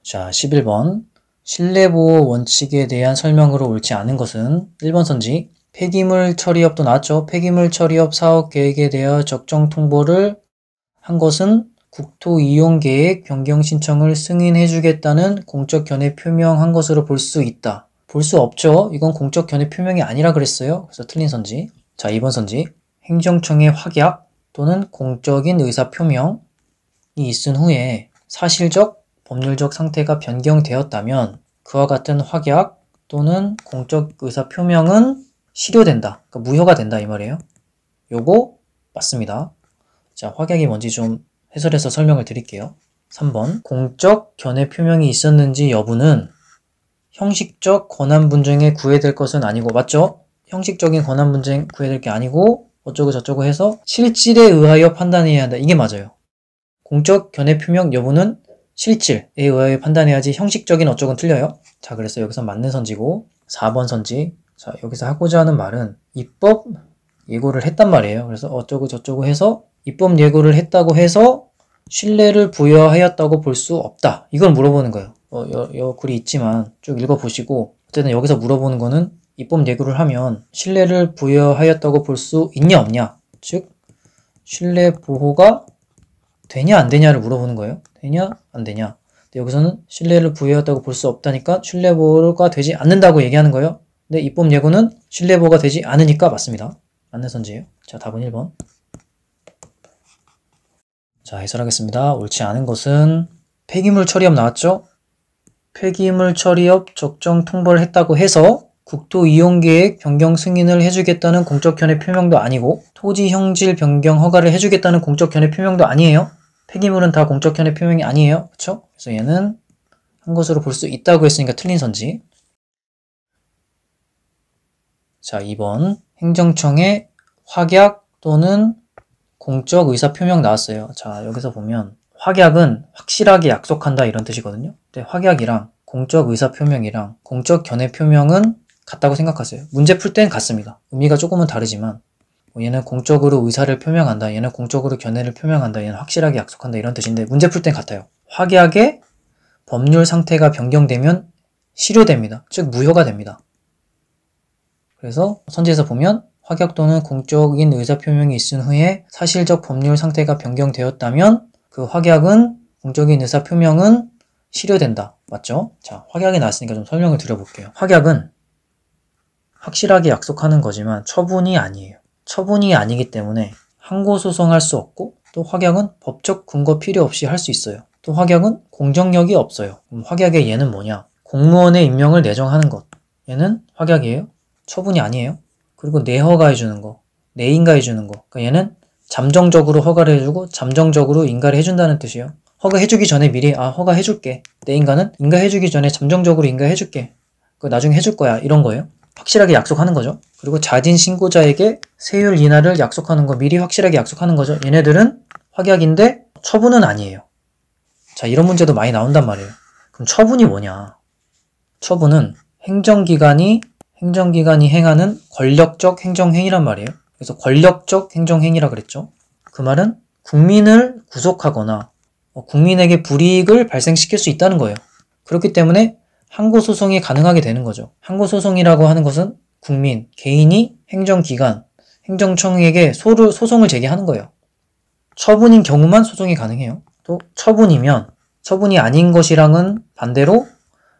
자, 11번. 실내보호 원칙에 대한 설명으로 옳지 않은 것은 1번 선지. 폐기물 처리업도 나왔죠. 폐기물 처리업 사업 계획에 대하여 적정 통보를 한 것은 국토 이용 계획 변경 신청을 승인해주겠다는 공적 견해 표명한 것으로 볼 수 있다. 볼 수 없죠. 이건 공적 견해 표명이 아니라 그랬어요. 그래서 틀린 선지. 자, 2번 선지. 행정청의 확약 또는 공적인 의사 표명이 있은 후에 사실적, 법률적 상태가 변경되었다면 그와 같은 확약 또는 공적 의사 표명은 실효된다. 그러니까 무효가 된다 이 말이에요. 요거 맞습니다. 자, 확약이 뭔지 좀 해설해서 설명을 드릴게요. 3번. 공적 견해 표명이 있었는지 여부는 형식적 권한 분쟁에 구애될 것은 아니고, 맞죠? 형식적인 권한 분쟁 구애될 게 아니고 어쩌고 저쩌고 해서 실질에 의하여 판단해야 한다. 이게 맞아요. 공적 견해 표명 여부는 실질에 의하여 판단해야지 형식적인 어쩌고는 틀려요. 자, 그래서 여기서 맞는 선지고 4번 선지. 자, 여기서 하고자 하는 말은 입법 예고를 했단 말이에요. 그래서 어쩌고 저쩌고 해서 입법 예고를 했다고 해서 신뢰를 부여하였다고 볼 수 없다. 이걸 물어보는 거예요. 글이 있지만 쭉 읽어보시고 어쨌든 여기서 물어보는 거는 입법 예고를 하면 신뢰를 부여하였다고 볼 수 있냐 없냐. 즉 신뢰 보호가 되냐 안 되냐를 물어보는 거예요. 되냐 안 되냐. 근데 여기서는 신뢰를 부여했다고 볼 수 없다니까 신뢰 보호가 되지 않는다고 얘기하는 거예요. 근데 입법 예고는 신뢰 보호가 되지 않으니까 맞습니다. 맞는 선지예요. 자, 답은 1번. 자, 해설하겠습니다. 옳지 않은 것은 폐기물 처리업 나왔죠? 폐기물 처리업 적정 통보를 했다고 해서 국토 이용계획 변경 승인을 해주겠다는 공적 견해 표명도 아니고 토지 형질 변경 허가를 해주겠다는 공적 견해 표명도 아니에요. 폐기물은 다 공적 견해 표명이 아니에요. 그쵸? 그래서 얘는 한 것으로 볼 수 있다고 했으니까 틀린 선지. 자, 2번. 행정청의 확약 또는 공적 의사 표명 나왔어요. 자, 여기서 보면 확약은 확실하게 약속한다 이런 뜻이거든요. 근데 확약이랑 공적 의사 표명이랑 공적 견해 표명은 같다고 생각하세요. 문제 풀 땐 같습니다. 의미가 조금은 다르지만 얘는 공적으로 의사를 표명한다, 얘는 공적으로 견해를 표명한다, 얘는 확실하게 약속한다 이런 뜻인데 문제 풀 땐 같아요. 확약의 법률 상태가 변경되면 실효됩니다. 즉 무효가 됩니다. 그래서 선지에서 보면 확약 또는 공적인 의사표명이 있은 후에 사실적 법률 상태가 변경되었다면 그 확약은 공적인 의사표명은 실효된다. 맞죠? 자, 확약이 나왔으니까 좀 설명을 드려볼게요. 확약은 확실하게 약속하는 거지만 처분이 아니에요. 처분이 아니기 때문에 항고소송할 수 없고 또 확약은 법적 근거 필요 없이 할 수 있어요. 또 확약은 공정력이 없어요. 그럼 확약의 얘는 뭐냐? 공무원의 임명을 내정하는 것. 얘는 확약이에요. 처분이 아니에요. 그리고 내허가해주는 거, 내인가해주는 거. 그러니까 얘는 잠정적으로 허가를 해주고 잠정적으로 인가를 해준다는 뜻이에요. 허가해주기 전에 미리 허가해줄게. 내인가는 인가해주기 전에 잠정적으로 인가해줄게. 그거 나중에 해줄 거야. 이런 거예요. 확실하게 약속하는 거죠. 그리고 자진 신고자에게 세율 인하를 약속하는 거 미리 확실하게 약속하는 거죠. 얘네들은 확약인데 처분은 아니에요. 자, 이런 문제도 많이 나온단 말이에요. 그럼 처분이 뭐냐? 처분은 행정기관이 행하는 권력적 행정행위란 말이에요. 그래서 권력적 행정행위라 그랬죠. 그 말은 국민을 구속하거나 국민에게 불이익을 발생시킬 수 있다는 거예요. 그렇기 때문에 항고소송이 가능하게 되는 거죠. 항고소송이라고 하는 것은 국민, 개인이 행정기관, 행정청에게 소송을 제기하는 거예요. 처분인 경우만 소송이 가능해요. 또 처분이면 처분이 아닌 것이랑은 반대로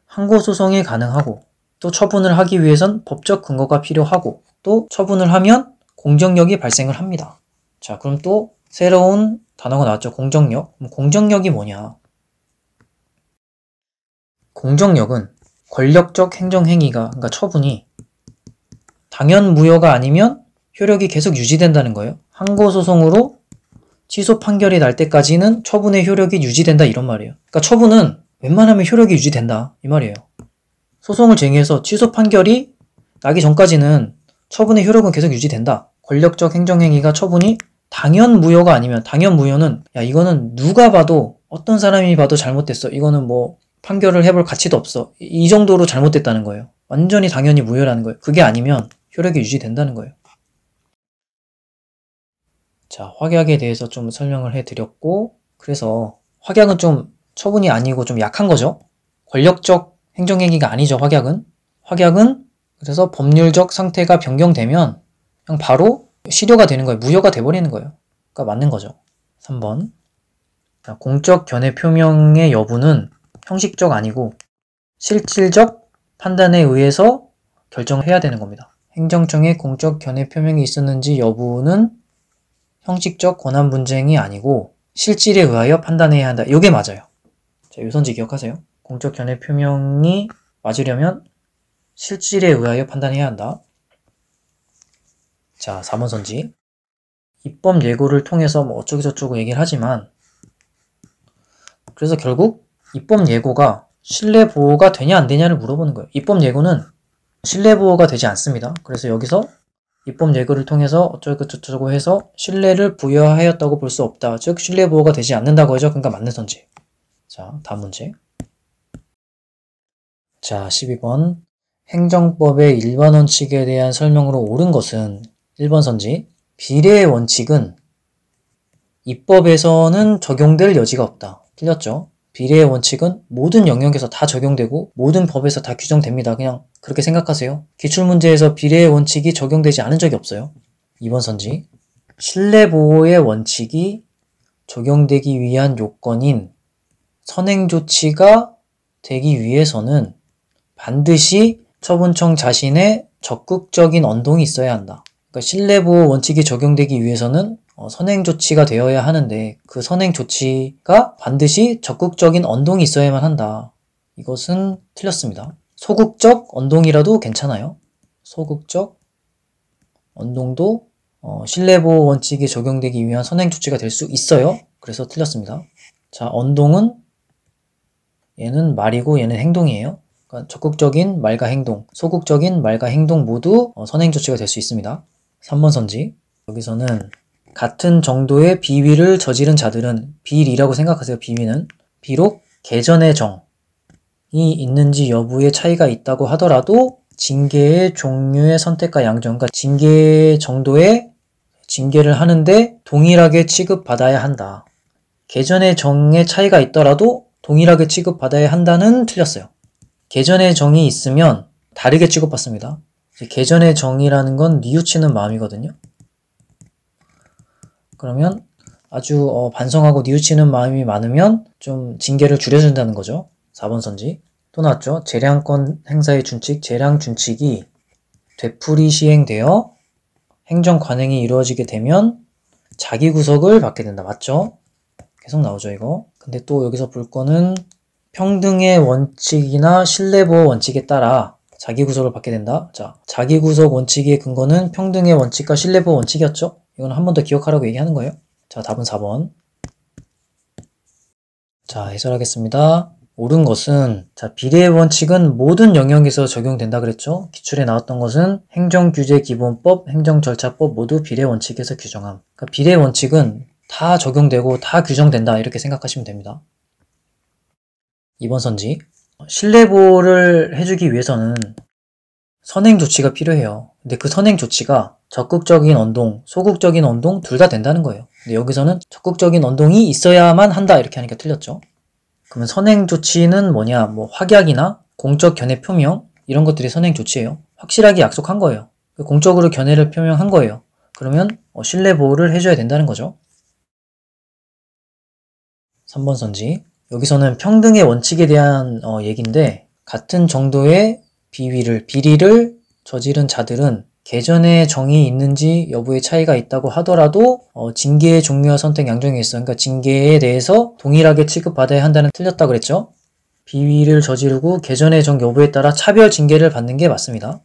항고소송이 가능하고 또 처분을 하기 위해선 법적 근거가 필요하고 또 처분을 하면 공정력이 발생을 합니다. 자, 그럼 또 새로운 단어가 나왔죠. 공정력. 그럼 공정력이 뭐냐? 공정력은 권력적 행정행위가, 그러니까 처분이 당연무효가 아니면 효력이 계속 유지된다는 거예요. 항고소송으로 취소 판결이 날 때까지는 처분의 효력이 유지된다 이런 말이에요. 그러니까 처분은 웬만하면 효력이 유지된다 이 말이에요. 소송을 제기해서 취소 판결이 나기 전까지는 처분의 효력은 계속 유지된다. 권력적 행정행위가 처분이 당연무효가 아니면, 당연무효는 야 이거는 누가 봐도 어떤 사람이 봐도 잘못됐어. 이거는 뭐 판결을 해볼 가치도 없어. 이 정도로 잘못됐다는 거예요. 완전히 당연히 무효라는 거예요. 그게 아니면 효력이 유지된다는 거예요. 자, 확약에 대해서 좀 설명을 해드렸고, 그래서 확약은 좀 처분이 아니고 좀 약한 거죠. 권력적 행정행위가 아니죠, 확약은. 확약은 그래서 법률적 상태가 변경되면 그냥 바로 실효가 되는 거예요. 무효가 돼버리는 거예요. 그러니까 맞는 거죠. 3번. 자, 공적 견해 표명의 여부는 형식적 아니고 실질적 판단에 의해서 결정해야 되는 겁니다. 행정청에 공적 견해 표명이 있었는지 여부는 형식적 권한 분쟁이 아니고 실질에 의하여 판단해야 한다. 이게 맞아요. 자, 이 선지 기억하세요. 공적 견해 표명이 맞으려면 실질에 의하여 판단해야 한다. 자, 4번 선지. 입법 예고를 통해서 뭐 어쩌고저쩌고 얘기를 하지만 그래서 결국 입법 예고가 신뢰 보호가 되냐 안 되냐를 물어보는 거예요. 입법 예고는 신뢰 보호가 되지 않습니다. 그래서 여기서 입법 예고를 통해서 어쩌고저쩌고 해서 신뢰를 부여하였다고 볼 수 없다. 즉 신뢰 보호가 되지 않는다고 하죠. 그러니까 맞는 선지. 자, 다음 문제. 자, 12번. 행정법의 일반 원칙에 대한 설명으로 옳은 것은 1번 선지. 비례의 원칙은 입법에서는 적용될 여지가 없다. 틀렸죠? 비례의 원칙은 모든 영역에서 다 적용되고 모든 법에서 다 규정됩니다. 그냥 그렇게 생각하세요. 기출문제에서 비례의 원칙이 적용되지 않은 적이 없어요. 2번 선지. 신뢰보호의 원칙이 적용되기 위한 요건인 선행조치가 되기 위해서는 반드시 처분청 자신의 적극적인 언동이 있어야 한다. 그러니까 신뢰보호 원칙이 적용되기 위해서는 선행조치가 되어야 하는데 그 선행조치가 반드시 적극적인 언동이 있어야만 한다. 이것은 틀렸습니다. 소극적 언동이라도 괜찮아요. 소극적 언동도 신뢰보호 원칙이 적용되기 위한 선행조치가 될 수 있어요. 그래서 틀렸습니다. 자, 언동은 얘는 말이고 얘는 행동이에요. 그러니까 적극적인 말과 행동, 소극적인 말과 행동 모두 선행조치가 될 수 있습니다. 3번 선지. 여기서는 같은 정도의 비위를 저지른 자들은 비리라고 생각하세요. 비위는 비록 개전의 정이 있는지 여부의 차이가 있다고 하더라도 징계의 종류의 선택과 양정, 그러니까 징계 정도의 징계를 하는데 동일하게 취급받아야 한다. 개전의 정의 차이가 있더라도 동일하게 취급받아야 한다는 틀렸어요. 개전의 정이 있으면 다르게 취급받습니다. 개전의 정이라는 건 뉘우치는 마음이거든요. 그러면 아주 반성하고 뉘우치는 마음이 많으면 좀 징계를 줄여준다는 거죠. 4번 선지. 또 나왔죠. 재량권 행사의 준칙, 재량 준칙이 되풀이 시행되어 행정 관행이 이루어지게 되면 자기 구속을 받게 된다. 맞죠? 계속 나오죠, 이거. 근데 또 여기서 볼 거는 평등의 원칙이나 신뢰보호 원칙에 따라 자기 구속을 받게 된다. 자, 자기 구속 원칙의 근거는 평등의 원칙과 신뢰보호 원칙이었죠? 이건 한 번 더 기억하라고 얘기하는 거예요. 자, 답은 4번. 자, 해설하겠습니다. 옳은 것은, 자, 비례의 원칙은 모든 영역에서 적용된다 그랬죠? 기출에 나왔던 것은 행정규제기본법, 행정절차법 모두 비례 원칙에서 규정함. 그러니까 비례 원칙은 다 적용되고 다 규정된다 이렇게 생각하시면 됩니다. 2번 선지. 신뢰보호를 해주기 위해서는 선행조치가 필요해요. 근데 그 선행조치가 적극적인 언동, 소극적인 언동 둘 다 된다는 거예요. 근데 여기서는 적극적인 언동이 있어야만 한다 이렇게 하니까 틀렸죠. 그러면 선행조치는 뭐냐? 뭐 확약이나 공적 견해 표명 이런 것들이 선행조치예요. 확실하게 약속한 거예요. 공적으로 견해를 표명한 거예요. 그러면 신뢰보호를 해줘야 된다는 거죠. 3번 선지. 여기서는 평등의 원칙에 대한 얘기인데 같은 정도의 비리를 저지른 자들은 개전의 정이 있는지 여부의 차이가 있다고 하더라도 징계의 종류와 선택 양정이 있어요. 그러니까 징계에 대해서 동일하게 취급받아야 한다는 틀렸다 그랬죠. 비위를 저지르고 개전의 정 여부에 따라 차별 징계를 받는 게 맞습니다.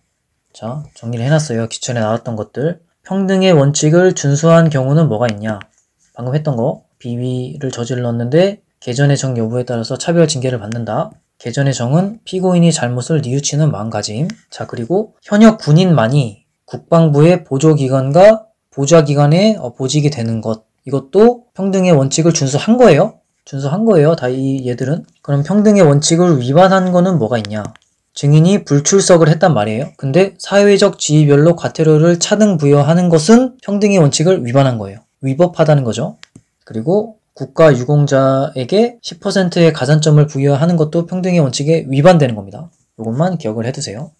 자, 정리를 해놨어요. 기출에 나왔던 것들. 평등의 원칙을 준수한 경우는 뭐가 있냐? 방금 했던 거. 비위를 저질렀는데 개전의 정 여부에 따라서 차별 징계를 받는다. 개전의 정은 피고인이 잘못을 뉘우치는 마음가짐. 자, 그리고 현역 군인만이 국방부의 보조기관과 보좌기관에 보직이 되는 것. 이것도 평등의 원칙을 준수한 거예요. 준수한 거예요. 다 이 얘들은. 그럼 평등의 원칙을 위반한 거는 뭐가 있냐? 증인이 불출석을 했단 말이에요. 근데 사회적 지위별로 과태료를 차등 부여하는 것은 평등의 원칙을 위반한 거예요. 위법하다는 거죠. 그리고 국가 유공자에게 10%의 가산점을 부여하는 것도 평등의 원칙에 위반되는 겁니다. 이것만 기억을 해두세요.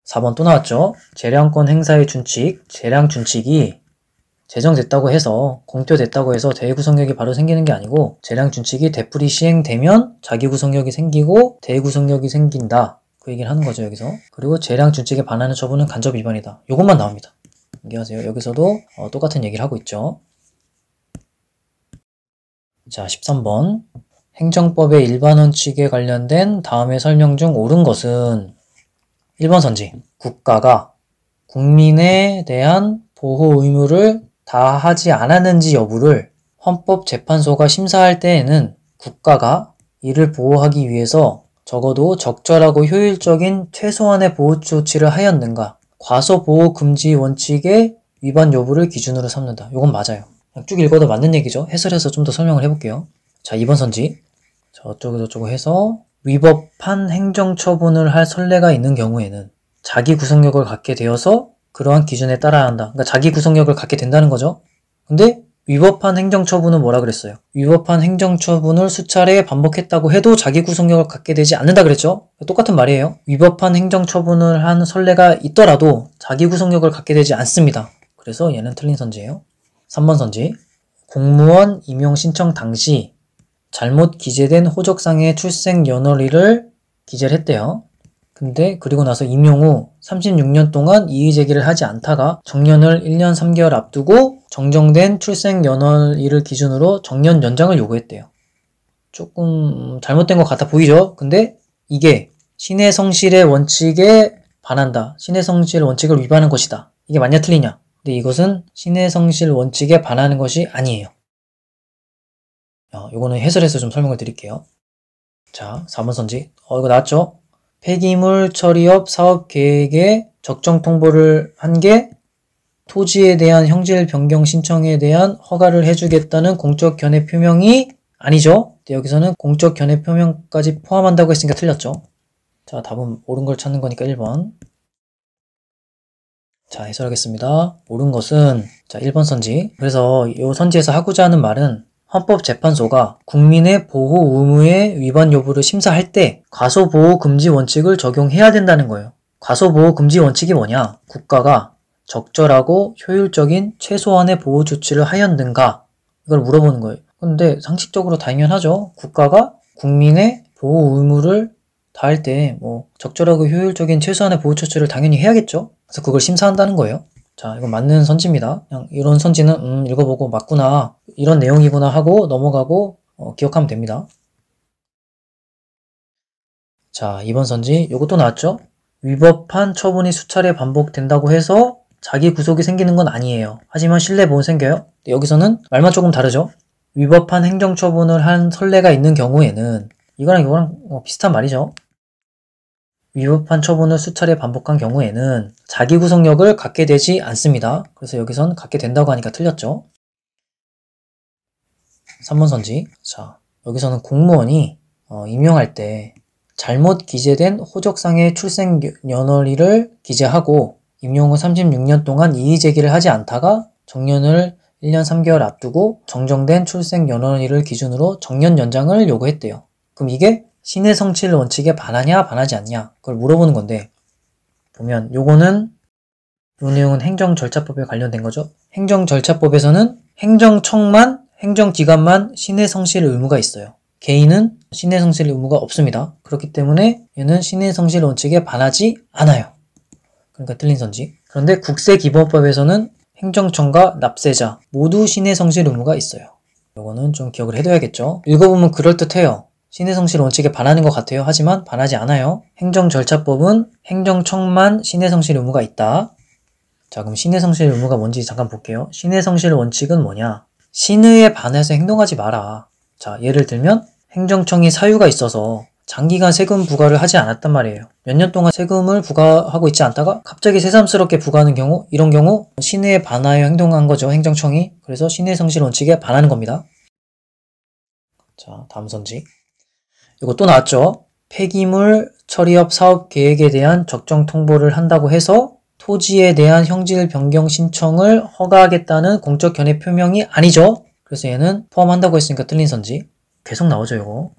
4번 또 나왔죠. 재량권 행사의 준칙, 재량 준칙이 제정됐다고 해서 공표됐다고 해서 대구성역이 바로 생기는 게 아니고 재량 준칙이 되풀이 시행되면 자기구성역이 생기고 대구성역이 생긴다. 그 얘기를 하는 거죠, 여기서. 그리고 재량 준칙에 반하는 처분은 간접 위반이다. 이것만 나옵니다. 연기하세요. 여기서도 똑같은 얘기를 하고 있죠. 자, 13번. 행정법의 일반 원칙에 관련된 다음의 설명 중 옳은 것은 1번 선지. 국가가 국민에 대한 보호 의무를 다하지 않았는지 여부를 헌법재판소가 심사할 때에는 국가가 이를 보호하기 위해서 적어도 적절하고 효율적인 최소한의 보호 조치를 하였는가, 과소보호 금지 원칙의 위반 여부를 기준으로 삼는다. 이건 맞아요. 쭉 읽어도 맞는 얘기죠. 해설해서 좀 더 설명을 해볼게요. 자, 2번 선지. 저쪽으로 해서 위법한 행정처분을 할 선례가 있는 경우에는 자기 구속력을 갖게 되어서 그러한 기준에 따라야 한다. 그러니까 자기 구속력을 갖게 된다는 거죠. 근데 위법한 행정처분은 뭐라 그랬어요? 위법한 행정처분을 수차례 반복했다고 해도 자기 구속력을 갖게 되지 않는다 그랬죠? 똑같은 말이에요. 위법한 행정처분을 한 선례가 있더라도 자기 구속력을 갖게 되지 않습니다. 그래서 얘는 틀린 선지예요. 3번 선지. 공무원 임용 신청 당시 잘못 기재된 호적상의 출생 연월일을 기재를 했대요. 근데 그리고 나서 임용 후 36년 동안 이의제기를 하지 않다가 정년을 1년 3개월 앞두고 정정된 출생 연월일을 기준으로 정년 연장을 요구했대요. 조금 잘못된 것 같아 보이죠? 근데 이게 신의 성실의 원칙에 반한다. 신의 성실 원칙을 위반한 것이다. 이게 맞냐 틀리냐? 근데 이것은 신의 성실 원칙에 반하는 것이 아니에요. 이거는 해설해서 좀 설명을 드릴게요. 자, 4번 선지. 이거 나왔죠? 폐기물 처리업 사업 계획에 적정 통보를 한 게 토지에 대한 형질 변경 신청에 대한 허가를 해주겠다는 공적 견해 표명이 아니죠? 근데 여기서는 공적 견해 표명까지 포함한다고 했으니까 틀렸죠? 자, 답은 옳은 걸 찾는 거니까 1번. 자, 해설하겠습니다. 옳은 것은, 자, 1번 선지. 그래서 이 선지에서 하고자 하는 말은 헌법재판소가 국민의 보호 의무의 위반 여부를 심사할 때 과소보호 금지 원칙을 적용해야 된다는 거예요. 과소보호 금지 원칙이 뭐냐? 국가가 적절하고 효율적인 최소한의 보호 조치를 하였는가? 이걸 물어보는 거예요. 근데 상식적으로 당연하죠. 국가가 국민의 보호 의무를 다할 때 적절하고 효율적인 최소한의 보호 조치를 당연히 해야겠죠. 그래서 그걸 심사한다는 거예요. 자, 이건 맞는 선지입니다. 그냥 이런 선지는 읽어보고 맞구나, 이런 내용이구나 하고 넘어가고 기억하면 됩니다. 자, 2번 선지. 이것도 나왔죠? 위법한 처분이 수차례 반복된다고 해서 자기 구속이 생기는 건 아니에요. 하지만 신뢰보호 생겨요. 여기서는 말만 조금 다르죠? 위법한 행정처분을 한 선례가 있는 경우에는 이거랑 비슷한 말이죠. 위법한 처분을 수차례 반복한 경우에는 자기 구속력을 갖게 되지 않습니다. 그래서 여기선 갖게 된다고 하니까 틀렸죠. 3번 선지. 자, 여기서는 공무원이 임용할 때 잘못 기재된 호적상의 출생 연월일을 기재하고 임용 후 36년 동안 이의제기를 하지 않다가 정년을 1년 3개월 앞두고 정정된 출생 연월일을 기준으로 정년 연장을 요구했대요. 그럼 이게 신의 성실 원칙에 반하냐 반하지 않냐 그걸 물어보는 건데, 보면 요거는 요 내용은 행정절차법에 관련된 거죠. 행정절차법에서는 행정청만, 행정기관만 신의 성실 의무가 있어요. 개인은 신의 성실 의무가 없습니다. 그렇기 때문에 얘는 신의 성실 원칙에 반하지 않아요. 그러니까 틀린 선지. 그런데 국세기본법에서는 행정청과 납세자 모두 신의 성실 의무가 있어요. 요거는 좀 기억을 해둬야겠죠. 읽어보면 그럴듯해요. 신의 성실 원칙에 반하는 것 같아요. 하지만 반하지 않아요. 행정절차법은 행정청만 신의 성실 의무가 있다. 자, 그럼 신의 성실 의무가 뭔지 잠깐 볼게요. 신의 성실 원칙은 뭐냐? 신의에 반해서 행동하지 마라. 자, 예를 들면 행정청이 사유가 있어서 장기간 세금 부과를 하지 않았단 말이에요. 몇 년 동안 세금을 부과하고 있지 않다가 갑자기 새삼스럽게 부과하는 경우, 이런 경우 신의에 반하여 행동한 거죠. 행정청이. 그래서 신의 성실 원칙에 반하는 겁니다. 자, 다음 선지. 이거 또 나왔죠? 폐기물 처리업 사업 계획에 대한 적정 통보를 한다고 해서 토지에 대한 형질 변경 신청을 허가하겠다는 공적 견해 표명이 아니죠. 그래서 얘는 포함한다고 했으니까 틀린 선지. 계속 나오죠, 이거.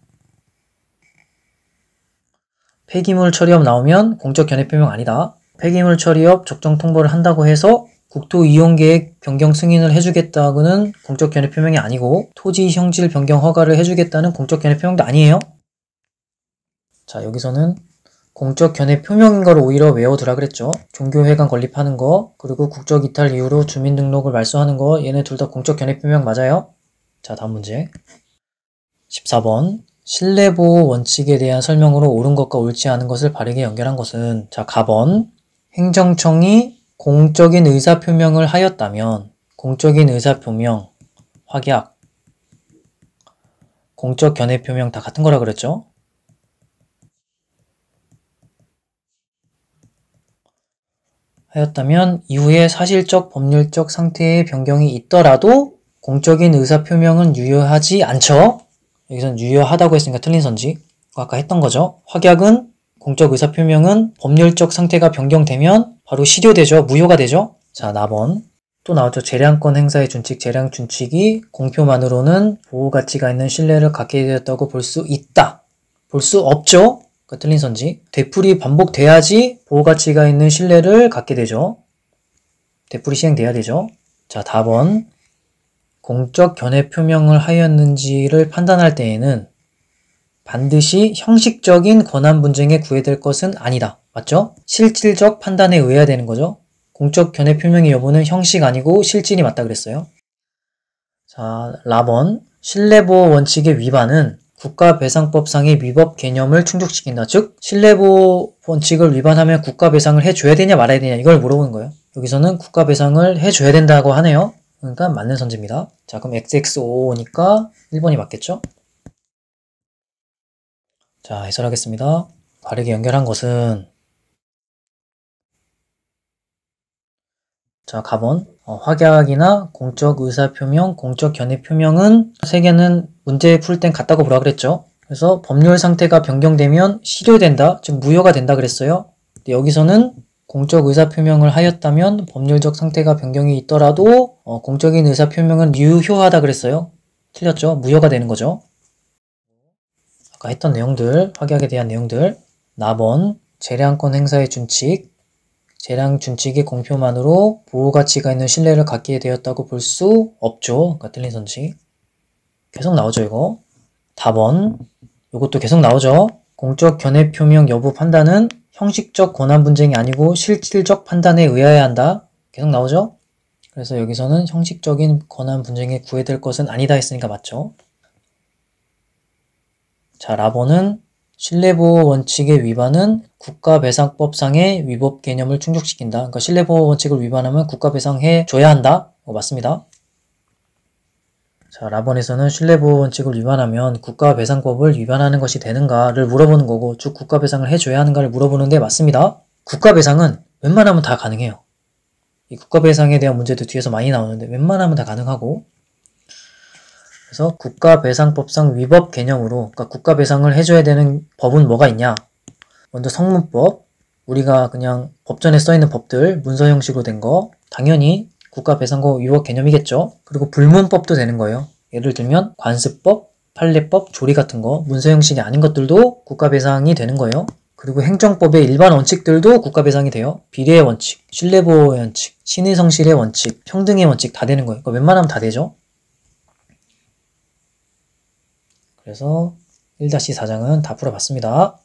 폐기물 처리업 나오면 공적 견해 표명 아니다. 폐기물 처리업 적정 통보를 한다고 해서 국토 이용계획 변경 승인을 해주겠다고는 공적 견해 표명이 아니고 토지 형질 변경 허가를 해주겠다는 공적 견해 표명도 아니에요. 자, 여기서는 공적 견해 표명인 걸 오히려 외워두라 그랬죠. 종교회관 건립하는 거, 그리고 국적 이탈 이후로 주민등록을 말소하는 거, 얘네 둘 다 공적 견해 표명 맞아요. 자, 다음 문제. 14번. 신뢰보호 원칙에 대한 설명으로 옳은 것과 옳지 않은 것을 바르게 연결한 것은, 자, 가번. 행정청이 공적인 의사표명을 하였다면 공적인 의사표명, 확약, 공적 견해표명 다 같은 거라 그랬죠? 하였다면 이후에 사실적, 법률적 상태의 변경이 있더라도 공적인 의사표명은 유효하지 않죠? 여기선 유효하다고 했으니까 틀린 선지. 아까 했던 거죠. 확약은 공적 의사표명은 법률적 상태가 변경되면 바로 실효되죠. 무효가 되죠. 자, 나번. 또 나왔죠. 재량권 행사의 준칙, 재량 준칙이 공표만으로는 보호가치가 있는 신뢰를 갖게 되었다고 볼 수 있다. 볼 수 없죠. 그러니까 틀린 선지. 되풀이 반복돼야지 보호가치가 있는 신뢰를 갖게 되죠. 되풀이 시행돼야 되죠. 자, 답은 공적 견해 표명을 하였는지를 판단할 때에는 반드시 형식적인 권한 분쟁에 구애될 것은 아니다. 맞죠? 실질적 판단에 의해야 되는 거죠. 공적 견해 표명의 여부는 형식 아니고 실질이 맞다 그랬어요. 자, 라번. 신뢰보호 원칙의 위반은 국가배상법상의 위법 개념을 충족시킨다. 즉, 신뢰보호 원칙을 위반하면 국가배상을 해줘야 되냐 말아야 되냐 이걸 물어보는 거예요. 여기서는 국가배상을 해줘야 된다고 하네요. 그러니까 맞는 선지입니다. 자, 그럼 XXO니까 1번이 맞겠죠? 자, 해설하겠습니다. 바르게 연결한 것은, 자, 가번. 확약이나 공적 의사표명, 공적 견해표명은 세 개는 문제 풀 땐 같다고 보라 그랬죠. 그래서 법률 상태가 변경되면 실효된다, 즉 무효가 된다 그랬어요. 근데 여기서는 공적 의사표명을 하였다면 법률적 상태가 변경이 있더라도 공적인 의사표명은 유효하다 그랬어요. 틀렸죠? 무효가 되는 거죠. 아까 했던 내용들, 확약에 대한 내용들. 나번. 재량권 행사의 준칙. 재량 준칙의 공표만으로 보호가치가 있는 신뢰를 갖게 되었다고 볼 수 없죠. 그러니까 틀린 선지. 계속 나오죠, 이거. 답은 이것도 계속 나오죠. 공적 견해 표명 여부 판단은 형식적 권한 분쟁이 아니고 실질적 판단에 의해야 한다. 계속 나오죠. 그래서 여기서는 형식적인 권한 분쟁에 구애될 것은 아니다 했으니까 맞죠. 자, 라본은 신뢰보호 원칙의 위반은 국가배상법상의 위법 개념을 충족시킨다. 그러니까 신뢰보호 원칙을 위반하면 국가배상해 줘야 한다. 맞습니다. 자, 라본에서는 신뢰보호 원칙을 위반하면 국가배상법을 위반하는 것이 되는가를 물어보는 거고, 즉 국가배상을 해줘야 하는가를 물어보는데 맞습니다. 국가배상은 웬만하면 다 가능해요. 이 국가배상에 대한 문제도 뒤에서 많이 나오는데 웬만하면 다 가능하고, 그래서 국가배상법상 위법 개념으로, 그러니까 국가배상을 해줘야 되는 법은 뭐가 있냐? 먼저 성문법, 우리가 그냥 법전에 써있는 법들, 문서 형식으로 된 거, 당연히 국가배상법 위법 개념이겠죠. 그리고 불문법도 되는 거예요. 예를 들면 관습법, 판례법, 조리 같은 거, 문서 형식이 아닌 것들도 국가배상이 되는 거예요. 그리고 행정법의 일반 원칙들도 국가배상이 돼요. 비례의 원칙, 신뢰보호의 원칙, 신의성실의 원칙, 평등의 원칙 다 되는 거예요. 그러니까 웬만하면 다 되죠. 그래서 1-4장은 다 풀어봤습니다.